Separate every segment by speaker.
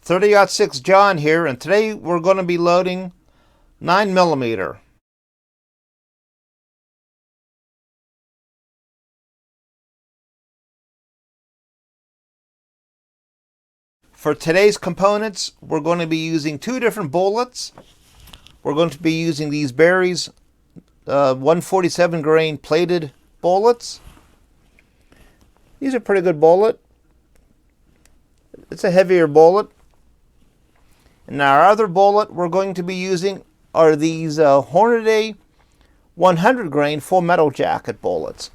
Speaker 1: 30-06 John here, and today we're going to be loading 9mm. For today's components, we're going to be using two different bullets. We're going to be using these Berry's 147 grain plated bullets. These are pretty good bullet. It's a heavier bullet. And our other bullet we're going to be using are these Hornady 100 grain full metal jacket bullets.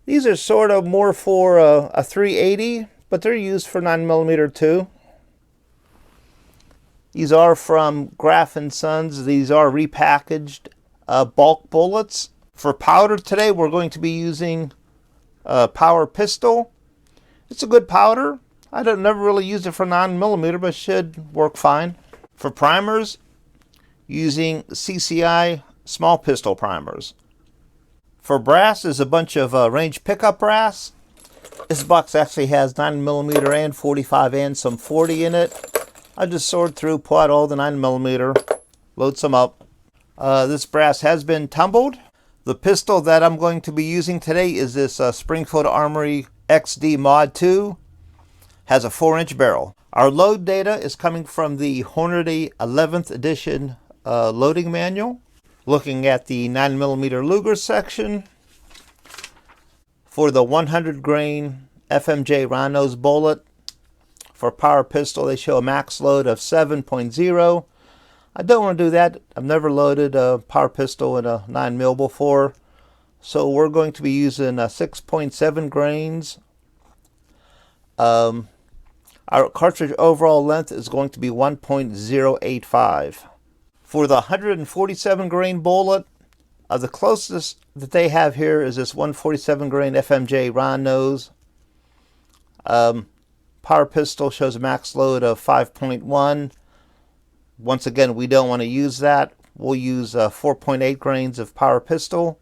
Speaker 1: These are sort of more for a 380, but they're used for 9mm too. These are from Graff & Sons. These are repackaged bulk bullets. For powder today, we're going to be using Power Pistol. It's a good powder. I never really used it for 9mm, but it should work fine. For primers, using CCI small pistol primers. For brass is a bunch of range pickup brass. This box actually has 9mm and 45 and some 40 in it. I just sort through, pull out all the 9mm, load some up. This brass has been tumbled. The pistol that I'm going to be using today is this Springfield Armory XD Mod 2. Has a 4-inch barrel. Our load data is coming from the Hornady 11th edition loading manual. Looking at the 9mm Luger section. For the 100 grain FMJ round nose bullet, for Power Pistol they show a max load of 7.0. I don't want to do that. I've never loaded a Power Pistol in a 9mm before. So we're going to be using 6.7 grains. Our cartridge overall length is going to be 1.085. For the 147 grain bullet, the closest that they have here is this 147 grain FMJ round nose. Power Pistol shows a max load of 5.1. Once again, we don't want to use that. We'll use 4.8 grains of Power Pistol.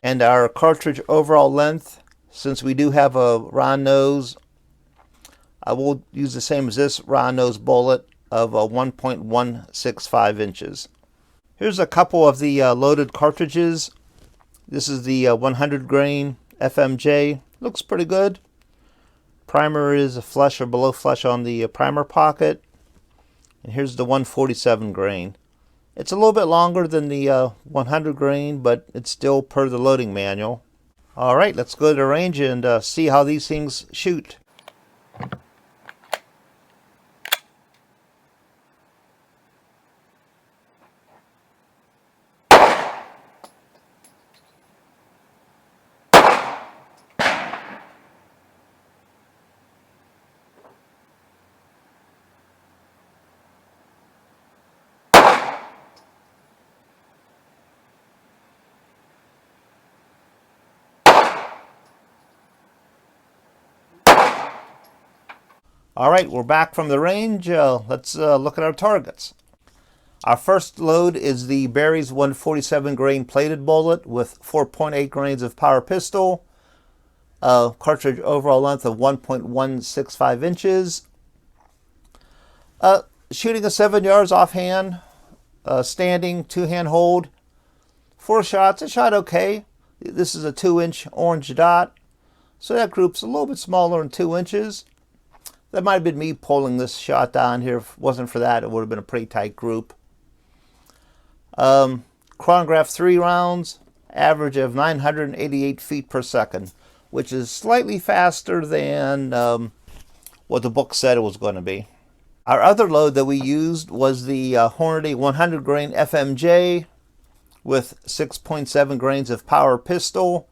Speaker 1: And our cartridge overall length, since we do have a round nose, I will use the same as this round nose bullet of 1.165 inches. Here's a couple of the loaded cartridges. This is the 100 grain FMJ. Looks pretty good. Primer is flush or below flush on the primer pocket. And here's the 147 grain. It's a little bit longer than the 100 grain, but it's still per the loading manual. Alright, let's go to the range and see how these things shoot. Alright, we're back from the range. Let's look at our targets. Our first load is the Berry's 147 grain plated bullet with 4.8 grains of Power Pistol. Cartridge overall length of 1.165 inches. Shooting a 7 yards offhand. Standing, two-hand hold. 4 shots, it shot okay. This is a 2-inch orange dot. So that group's a little bit smaller than 2 inches. That might have been me pulling this shot down here. If it wasn't for that, it would have been a pretty tight group. Chronograph 3 rounds, average of 988 feet per second, which is slightly faster than what the book said it was going to be. Our other load that we used was the Hornady 100 grain FMJ with 6.7 grains of Power Pistol,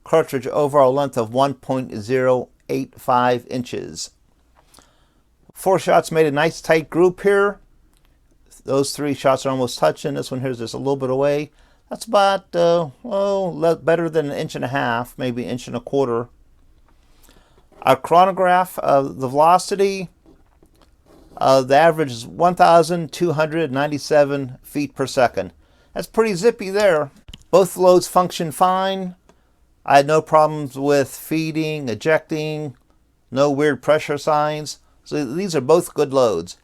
Speaker 1: cartridge overall length of 1.085 inches. 4 shots made a nice tight group here. Those 3 shots are almost touching. This one here is just a little bit away. That's about, better than 1.5 inches, maybe 1.25 inches. Our chronograph, the velocity, the average is 1,297 feet per second. That's pretty zippy there. Both loads function fine. I had no problems with feeding, ejecting, no weird pressure signs. So these are both good loads.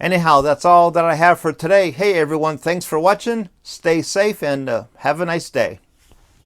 Speaker 1: Anyhow, that's all that I have for today. Hey everyone, thanks for watching. Stay safe and have a nice day.